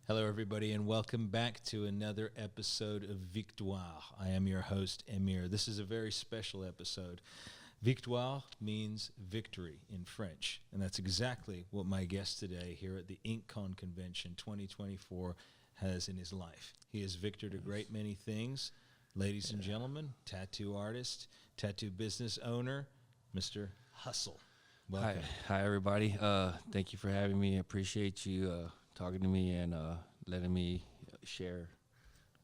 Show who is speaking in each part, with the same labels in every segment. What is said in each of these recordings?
Speaker 1: Hello, everybody, and welcome back to another episode of Victoire. I am your host, Emir. This is a very special episode. Victoire means victory in French, and that's exactly what my guest today here at the Inkcon Convention 2024 has in his life. He is victored a great many things. Ladies and gentlemen, tattoo artist, tattoo business owner, Mr. Hustle. Welcome.
Speaker 2: Hi, everybody. Thank you for having me. I appreciate you talking to me and letting me share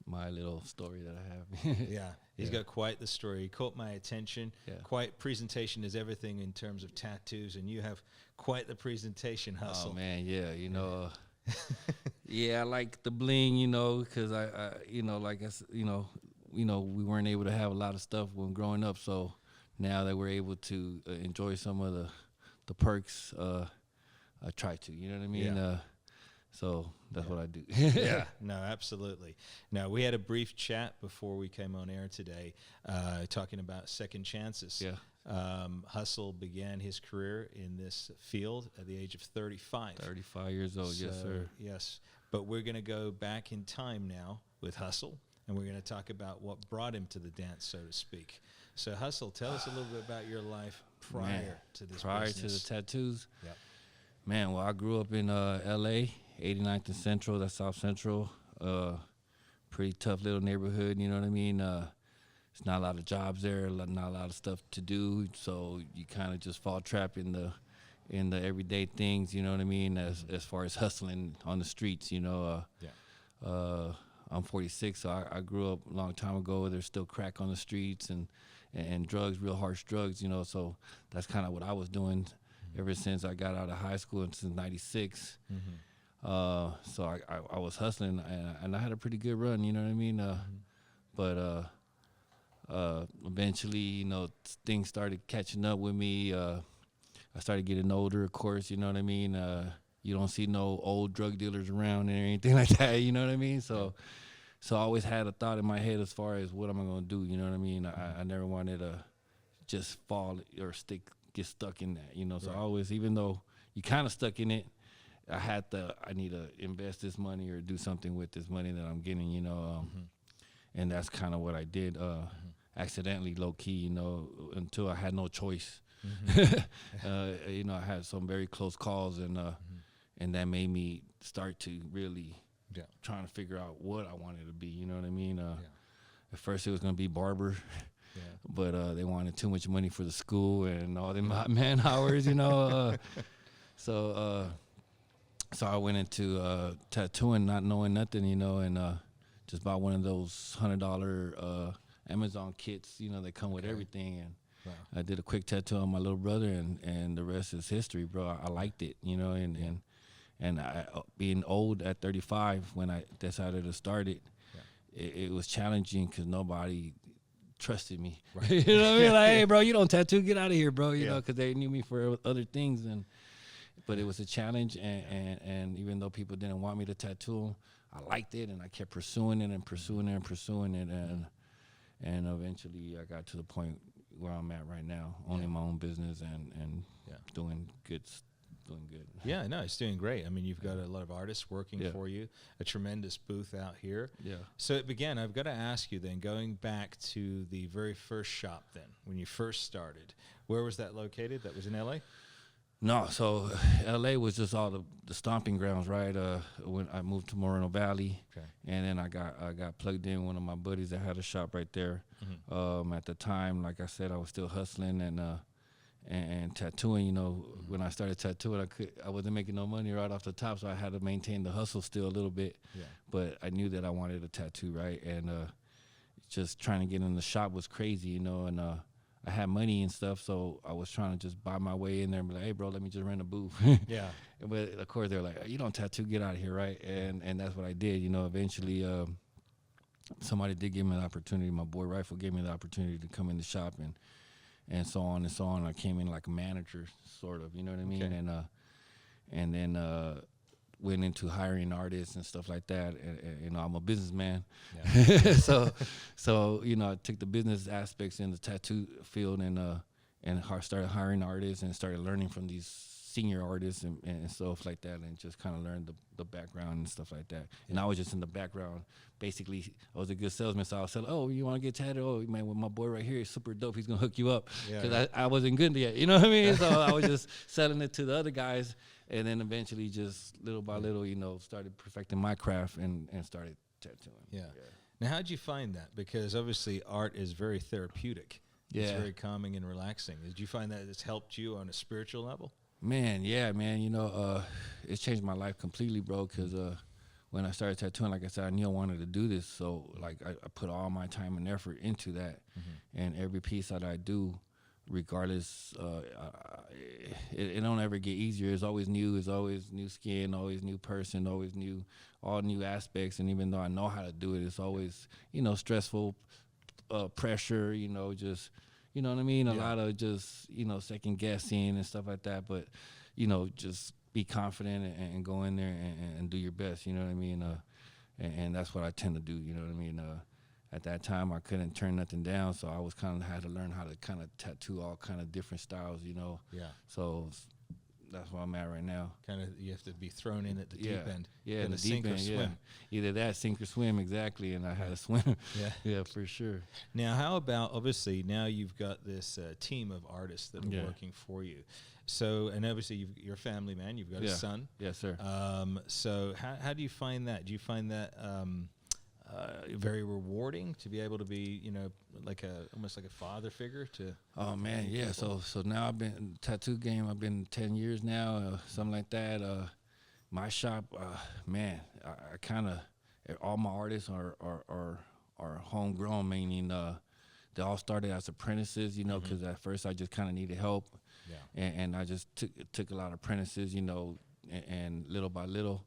Speaker 2: my little story that I have.
Speaker 1: Yeah, he's got quite the story. He caught my attention.
Speaker 2: Yeah.
Speaker 1: Quite presentation is everything in terms of tattoos, and you have quite the presentation, Hustle.
Speaker 2: Oh man, yeah, yeah, I like the bling, because I like I said, we weren't able to have a lot of stuff when growing up, so now that we're able to enjoy some of the perks, I try to, you know what I mean?
Speaker 1: Yeah.
Speaker 2: So that's what I do.
Speaker 1: Yeah, no, absolutely. Now, we had a brief chat before we came on air today talking about second chances.
Speaker 2: Yeah.
Speaker 1: Hustle began his career in this field at the age of 35.
Speaker 2: 35 years old, yes, sir.
Speaker 1: Yes, but we're going to go back in time now with Hustle, and we're going to talk about what brought him to the dance, so to speak. So, Hustle, tell us a little bit about your life prior to this
Speaker 2: Prior
Speaker 1: business.
Speaker 2: to the tattoos?
Speaker 1: Yep.
Speaker 2: Man, well, I grew up in L.A., 89th and Central, that's South Central. Pretty tough little neighborhood, you know what I mean? There's not a lot of jobs there, not a lot of stuff to do, so you kind of just fall trapped in the everyday things, you know what I mean, as far as hustling on the streets, I'm 46, so I grew up a long time ago. There's still crack on the streets and drugs, real harsh drugs, so that's kind of what I was doing ever since I got out of high school and since 96.
Speaker 1: Mm-hmm.
Speaker 2: So I was hustling, and I had a pretty good run, you know what I mean? But eventually, things started catching up with me. I started getting older, of course, you know what I mean? You don't see no old drug dealers around or anything like that, you know what I mean? So I always had a thought in my head as far as what am I going to do, you know what I mean? I never wanted to just fall or get stuck in that, So I always, even though you kind of stuck in it, I need to invest this money or do something with this money that I'm getting, and that's kind of what I did, accidentally, low-key, until I had no choice.
Speaker 1: Mm-hmm.
Speaker 2: I had some very close calls, and that made me start to really trying to figure out what I wanted to be, you know what I mean? At first it was going to be barber, but they wanted too much money for the school and all them man hours, So I went into tattooing, not knowing nothing, and just bought one of those $100 Amazon kits, they come with everything. And I did a quick tattoo on my little brother, and the rest is history, bro. I liked it, and I, being old at 35 when I decided to start it, it was challenging because nobody trusted me.
Speaker 1: Right.
Speaker 2: You know what I mean? Like, hey, bro, you don't tattoo, get out of here, bro. You know, because they knew me for other things, but it was a challenge, and even though people didn't want me to tattoo them, I liked it, and I kept pursuing it and pursuing it and pursuing it, and eventually I got to the point where I'm at right now, owning my own business and doing good.
Speaker 1: Yeah, no, it's doing great. I mean, you've got a lot of artists working for you, a tremendous booth out here.
Speaker 2: Yeah.
Speaker 1: So it began, I've got to ask you then, going back to the very first shop then, when you first started, where was that located? That was in L.A.?
Speaker 2: No, so L.A. was just all the stomping grounds, right? When I moved to Moreno Valley, and then I got plugged in. One of my buddies that had a shop right there.
Speaker 1: Mm-hmm.
Speaker 2: At the time, like I said, I was still hustling and tattooing. When I started tattooing, I wasn't making no money right off the top, so I had to maintain the hustle still a little bit.
Speaker 1: Yeah.
Speaker 2: But I knew that I wanted a tattoo, right? And just trying to get in the shop was crazy, and I had money and stuff, so I was trying to just buy my way in there and be like, hey, bro, let me just rent a booth.
Speaker 1: Yeah.
Speaker 2: But, of course, they're like, you don't tattoo, get out of here, right? And that's what I did. Eventually somebody did give me an opportunity. My boy Rifle gave me the opportunity to come in the shop and so on and so on. I came in like a manager, sort of, you know what I mean?
Speaker 1: Okay.
Speaker 2: And then went into hiring artists and stuff like that. And I'm a businessman.
Speaker 1: Yeah.
Speaker 2: so I took the business aspects in the tattoo field and started hiring artists and started learning from these senior artists and stuff like that, and just kind of learned the background and stuff like that. And I was just in the background. Basically, I was a good salesman, so I was selling, oh, you want to get tatted? Oh, man, well, my boy right here is super dope. He's going to hook you up. Because I wasn't good yet, you know what I mean? So I was just selling it to the other guys, and then eventually just little by little, you know, started perfecting my craft and started tattooing.
Speaker 1: Yeah. Now, how'd you find that? Because obviously art is very therapeutic.
Speaker 2: Yeah.
Speaker 1: It's very calming and relaxing. Did you find that it's helped you on a spiritual level?
Speaker 2: Man, yeah, man. You know, it's changed my life completely, bro, because when I started tattooing, like I said, I knew I wanted to do this. So, like, I put all my time and effort into that. And every piece that I do, regardless, it don't ever get easier. It's always new. It's always new skin, always new person, always all new aspects. And even though I know how to do it, it's always, you know, stressful, pressure, you know, just, you know what I mean? A lot of just, you know, second guessing and stuff like that. But, you know, just be confident and go in there and do your best, you know what I mean? And that's what I tend to do, you know what I mean? At that time, I couldn't turn nothing down, so I was had to learn how to kind of tattoo all kind of different styles, you know? Yeah. So that's where I'm at right now.
Speaker 1: Kind of, you have to be thrown in at the deep end.
Speaker 2: Yeah,
Speaker 1: in
Speaker 2: the deep end, swim. Either that, sink or swim, exactly, and I had to swim. Yeah, for sure.
Speaker 1: Now, how about, obviously, now you've got this team of artists that are working for you. So, and obviously, you're a family man. You've got a son.
Speaker 2: Yes, sir.
Speaker 1: So how do you find that? Do you find that very rewarding to be able to be, you know, like almost like a father figure to? Oh man,
Speaker 2: yeah. So now I've been in the tattoo game. I've been 10 years now, something like that. My shop, man, I kind of all my artists are homegrown, meaning they all started as apprentices, you know, because at first I just kind of needed help. Yeah. And I just took a lot of apprentices, you know, and little by little,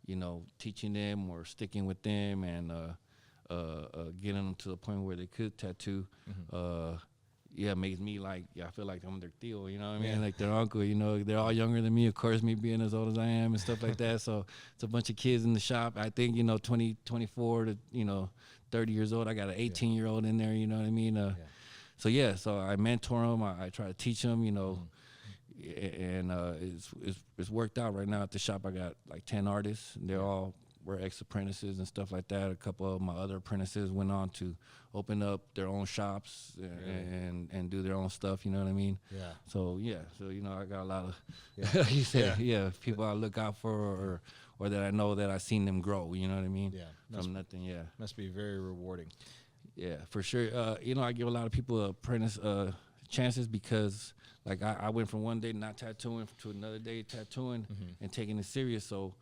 Speaker 2: you know, teaching them or sticking with them and getting them to the point where they could tattoo. Makes me I feel like I'm their tío, you know what I mean? Like their uncle, you know, they're all younger than me, of course, me being as old as I am and stuff like that. So it's a bunch of kids in the shop. I think, you know, 24 to, you know, 30 years old. I got an 18-year-old in there, you know what I mean? So I mentor them. I try to teach them, you know, and it's worked out right now at the shop. I got like 10 artists. And we're ex-apprentices and stuff like that. A couple of my other apprentices went on to open up their own shops and do their own stuff, you know what I mean? Yeah. So, you know, I got a lot of, like you said, people I look out for or that I know that I've seen them grow, you know what I mean? Yeah. From nothing,
Speaker 1: Must be very rewarding.
Speaker 2: Yeah, for sure. You know, I give a lot of people apprentice chances because, like, I went from one day not tattooing to another day tattooing and taking it serious. So,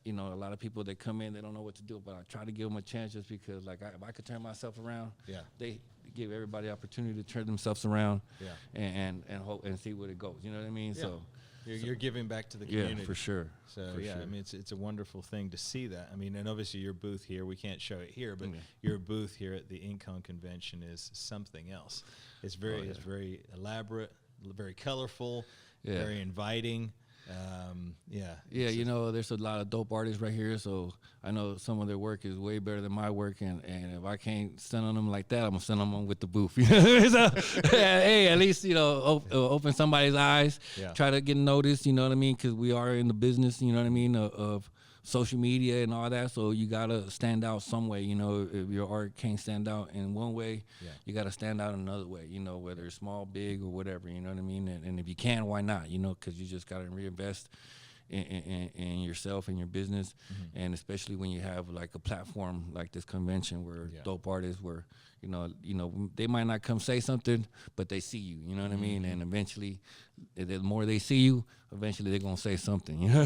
Speaker 2: you know, a lot of people that come in, they don't know what to do, but I try to give them a chance just because, like, if I could turn myself around, they give everybody opportunity to turn themselves around and hope and see where it goes. You know what I mean? So.
Speaker 1: You're giving back to the community.
Speaker 2: Yeah, for sure.
Speaker 1: So, I mean, it's a wonderful thing to see that. I mean, and obviously your booth here, we can't show it here, but your booth here at the Inkcon convention is something else. It's very elaborate, very colorful, very inviting.
Speaker 2: You know, there's a lot of dope artists right here, so I know some of their work is way better than my work, and if I can't send on them like that, I'm gonna send them on with the booth. So, hey, at least, you know, open somebody's eyes, try to get noticed, you know what I mean? Because we are in the business, you know what I mean, of social media and all that, so you gotta stand out some way. You know, if your art can't stand out in one way, you gotta stand out in another way, you know, whether it's small, big, or whatever, you know what I mean? And if you can, why not, you know, because you just gotta reinvest in yourself and your business, and especially when you have like a platform like this convention where dope artists where you know they might not come say something, but they see you, you know what I mean, and eventually the more they see you, eventually they're gonna say something, you know.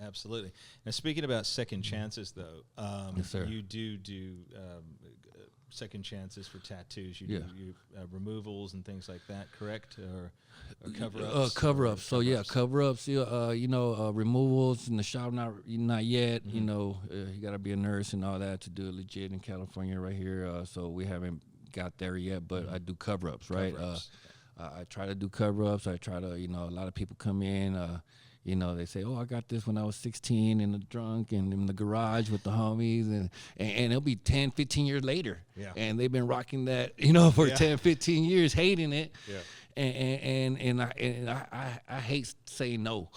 Speaker 1: Absolutely. Now, speaking about second chances, though,
Speaker 2: yes, sir.
Speaker 1: You do second chances for tattoos. You do removals and things like that, correct? Or cover-ups?
Speaker 2: Cover-ups. So, cover-ups, you know, removals in the shop, not yet. You know, you got to be a nurse and all that to do it legit in California right here. So we haven't got there yet, but I do cover-ups, right? I try to do cover-ups. I try to, you know, a lot of people come in, you know, they say, oh, I got this when I was 16 in the drunk and in the garage with the homies. And it'll be 10, 15 years later. Yeah. And they've been rocking that, you know, for 10, 15 years, hating it. Yeah. I hate saying no.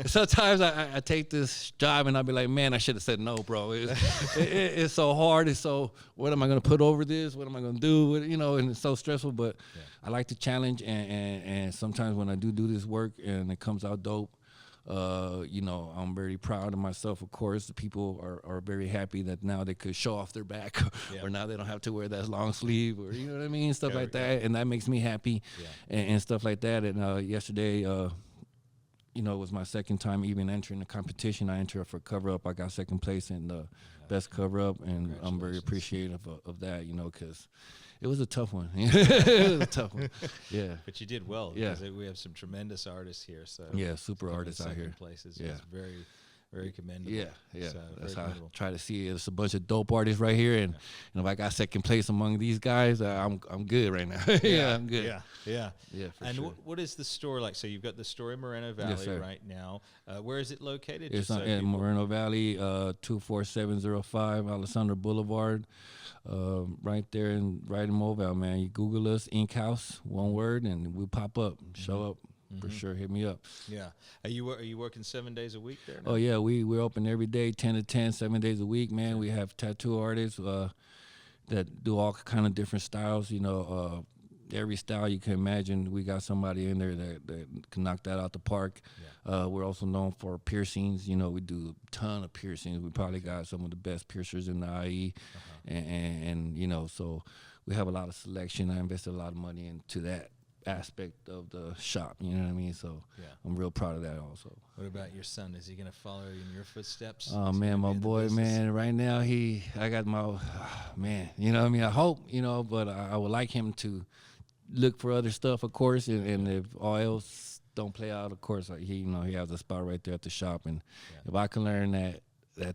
Speaker 2: Sometimes I take this job and I'll be like, man, I should have said no, bro. It's so hard. It's so, what am I gonna put over this? What am I gonna do? You know, and it's so stressful. But I like the challenge, and sometimes when I do this work and it comes out dope, you know, I'm very proud of myself. Of course, the people are very happy that now they could show off their back, or now they don't have to wear that long sleeve, or you know what I mean, stuff like that, and that makes me happy, and stuff like that. And yesterday, you know, it was my second time even entering the competition. I entered for cover up. I got second place in the best cover up, and I'm very appreciative of that, you know, because it was a tough one. It was a tough one. Yeah.
Speaker 1: But you did well.
Speaker 2: Yeah.
Speaker 1: Because we have some tremendous artists here. So
Speaker 2: yeah, super artists out here.
Speaker 1: Places.
Speaker 2: Yeah.
Speaker 1: It's very, very commendable.
Speaker 2: Yeah, yeah.
Speaker 1: So
Speaker 2: that's how
Speaker 1: commendable.
Speaker 2: I try to see it. There's a bunch of dope artists right here, and if I got second place among these guys, I'm good right now. Yeah, I'm good.
Speaker 1: Yeah.
Speaker 2: For
Speaker 1: and
Speaker 2: sure.
Speaker 1: what is the store like? So you've got the store in Moreno Valley right now. Where is it located?
Speaker 2: It's in Moreno Valley, 24705 Alessandro Boulevard. Right there right in Mobile, man. You Google us, Ink House, one word, and we pop up. Show up for sure. Hit me up.
Speaker 1: Yeah. Are you working 7 days a week there now?
Speaker 2: Oh yeah, we're open every day, 10 to 10, 7 days a week, man. We have tattoo artists that do all kind of different styles. You know, every style you can imagine, we got somebody in there that can knock that out the park. We're also known for piercings. You know, we do a ton of piercings. We probably got some of the best piercers in the IE, and you know, so we have a lot of selection. I invested a lot of money into that aspect of the shop. You know what I mean? So I'm real proud of that also.
Speaker 1: What about your son? Is he going to follow in your footsteps?
Speaker 2: Oh man, my boy, man. Right now I got my man. You know what I mean? I hope, you know, but I would like him to look for other stuff, of course, and if all else don't play out, of course, like he has a spot right there at the shop, and if I can learn that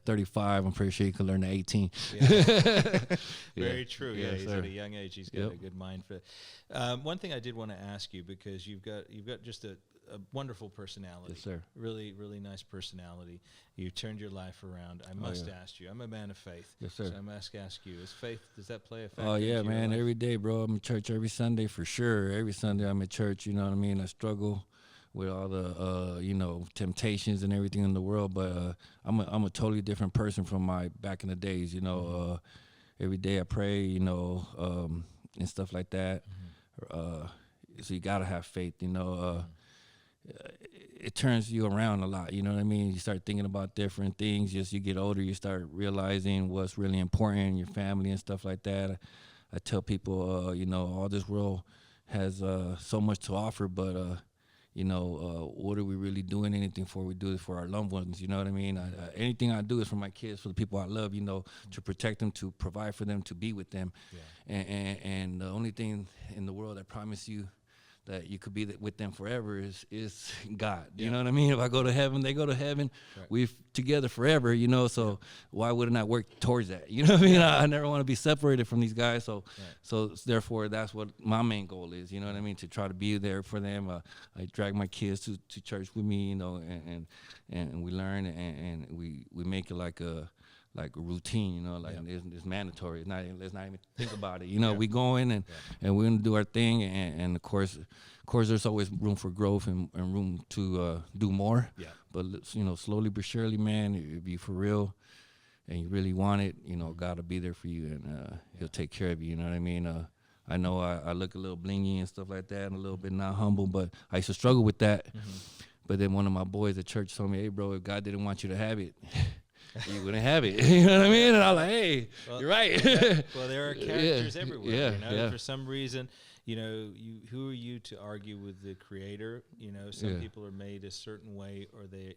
Speaker 2: 35, I'm pretty sure he can learn the 18.
Speaker 1: Very true. Yeah,
Speaker 2: Yes,
Speaker 1: he's
Speaker 2: sir.
Speaker 1: at a young age. He's got a good mind for it. One thing I did want to ask you, because you've got just a wonderful personality.
Speaker 2: Yes, sir.
Speaker 1: Really, really nice personality. You turned your life around. I must ask you. I'm a man of faith.
Speaker 2: Yes, sir.
Speaker 1: So I must ask you: is faith? Does that play a factor?
Speaker 2: Oh yeah,
Speaker 1: into your
Speaker 2: man.
Speaker 1: life?
Speaker 2: Every day, bro. I'm in church every Sunday for sure. Every Sunday I'm at church. You know what I mean? I struggle with all the temptations and everything in the world, but I'm a totally different person from my back in the days. You know, every day I pray. You know, and stuff like that. So you gotta have faith. You know. It turns you around a lot, you know what I mean? You start thinking about different things. As you get older, you start realizing what's really important in your family and stuff like that. I tell people, you know, all this world has so much to offer, but, you know, what are we really doing anything for? We do it for our loved ones, you know what I mean? Anything I do is for my kids, for the people I love, you know, to protect them, to provide for them, to be with them. And the only thing in the world I promise you that you could be with them forever is God. You know what I mean? If I go to heaven, they go to heaven. Right. We're together forever, you know, so why wouldn't I work towards that? You know what I mean? I never want to be separated from these guys, so therefore that's what my main goal is, you know what I mean, to try to be there for them. I drag my kids to church with me, you know, and we learn and we make it like a routine, you know, like it's mandatory. Let's not even think about it. You know, we going and we're gonna do our thing, and of course, there's always room for growth and room to do more. Yeah. But you know, slowly but surely, man, if you for real and you really want it, you know, God will be there for you, and He'll take care of you. You know what I mean? I know I look a little blingy and stuff like that, and a little bit not humble, but I used to struggle with that. But then one of my boys at church told me, "Hey, bro, if God didn't want you to have it." You wouldn't have it, you know what I mean? And I'm like, hey, you're right.
Speaker 1: Well, there are characters everywhere. You know, for some reason, you know, who are you to argue with the Creator? You know, some people are made a certain way, or they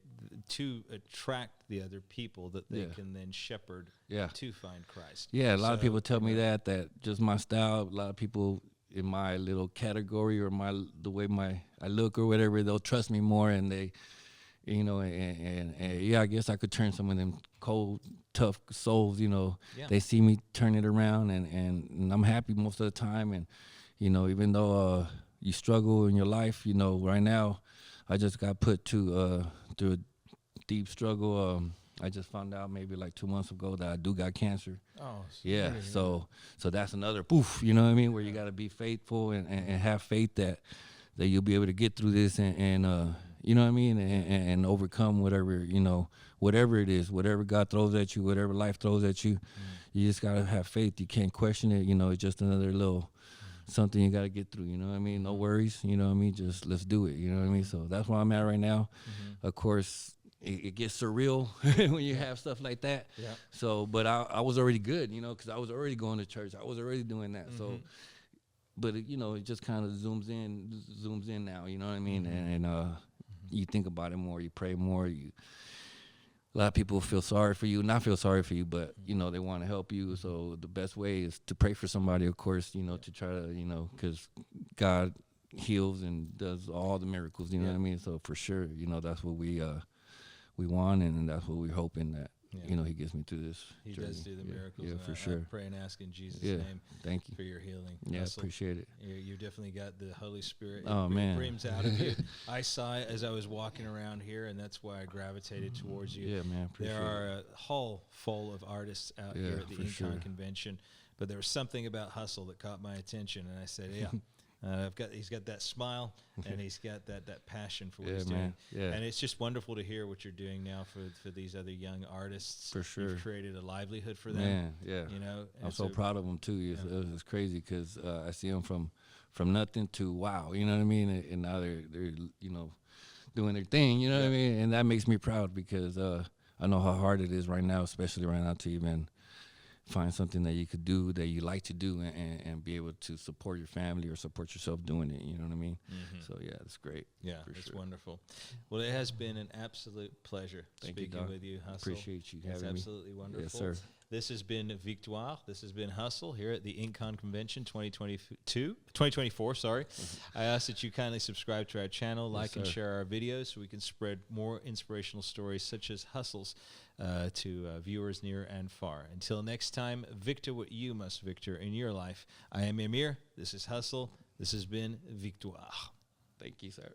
Speaker 1: to attract the other people that they can then shepherd to find Christ. Yeah,
Speaker 2: a lot of people tell me that just my style. A lot of people in my little category or the way I look or whatever, they'll trust me more, and they. You know, and I guess I could turn some of them cold, tough souls, you know. Yeah. They see me turn it around, and I'm happy most of the time. And, you know, even though you struggle in your life, you know, right now I just got put through a deep struggle. I just found out maybe like 2 months ago that I do got cancer.
Speaker 1: Oh,
Speaker 2: Yeah, so that's another poof, you know what I mean, where you got to be faithful and have faith that you'll be able to get through this and you know what I mean, and overcome whatever, you know, whatever it is, whatever God throws at you, whatever life throws at you. You just got to have faith. You can't question it. You know, it's just another little something you got to get through, you know what I mean? No worries, you know what I mean? Just let's do it, you know what I mean? So that's where I'm at right now. Of course, it gets surreal when you have stuff like that.
Speaker 1: Yeah.
Speaker 2: So, but I was already good, you know, because I was already going to church. I was already doing that. So, but, you know, it just kind of zooms in now, you know what I mean? And you think about it more, you pray more, a lot of people feel sorry for you, not feel sorry for you, but, you know, they want to help you. So the best way is to pray for somebody, of course, you know, to try to, you know, because God heals and does all the miracles, you know what I mean? So for sure, you know, that's what we want, and that's what we're hoping that, you know, he gets me through this
Speaker 1: He
Speaker 2: journey.
Speaker 1: does do the miracles.
Speaker 2: Yeah,
Speaker 1: and
Speaker 2: for
Speaker 1: I
Speaker 2: sure.
Speaker 1: pray and ask in Jesus'
Speaker 2: Yeah,
Speaker 1: name
Speaker 2: thank you.
Speaker 1: for your healing.
Speaker 2: Yeah,
Speaker 1: Hustle.
Speaker 2: appreciate it.
Speaker 1: You definitely got the Holy Spirit.
Speaker 2: Oh, man.
Speaker 1: It breams out of you. I saw it as I was walking around here, and that's why I gravitated towards you.
Speaker 2: Yeah, man, appreciate
Speaker 1: There are
Speaker 2: it.
Speaker 1: a hall full of artists out
Speaker 2: Yeah,
Speaker 1: here at the
Speaker 2: for
Speaker 1: Inkcon
Speaker 2: sure.
Speaker 1: convention, but there was something about Hustle that caught my attention, and I said, yeah. He's got that smile, and he's got that passion for what he's doing.
Speaker 2: Man. Yeah.
Speaker 1: And it's just wonderful to hear what you're doing now for these other young artists.
Speaker 2: For sure.
Speaker 1: You've created a livelihood for them.
Speaker 2: Man, yeah.
Speaker 1: You know,
Speaker 2: I'm so proud of them too. It's crazy because I see them from nothing to wow. You know what I mean? And now they're you know, doing their thing. You know what I mean? And that makes me proud because I know how hard it is right now, especially right now, to even find something that you could do that you like to do and be able to support your family or support yourself doing it. You know what I mean? So yeah, it's great.
Speaker 1: Yeah, it's wonderful. Well, it has been an absolute pleasure speaking with you, Hustle.
Speaker 2: Appreciate you having me.
Speaker 1: It's absolutely wonderful.
Speaker 2: Yes, sir.
Speaker 1: This has been Victoire. This has been Hustle here at the Inkcon Convention 2024. Sorry. I ask that you kindly subscribe to our channel, like and share our videos so we can spread more inspirational stories such as Hustle's to viewers near and far. Until next time, victor what you must victor in your life. I am Emir. This is Hustle. This has been Victoire.
Speaker 2: Thank you, sir.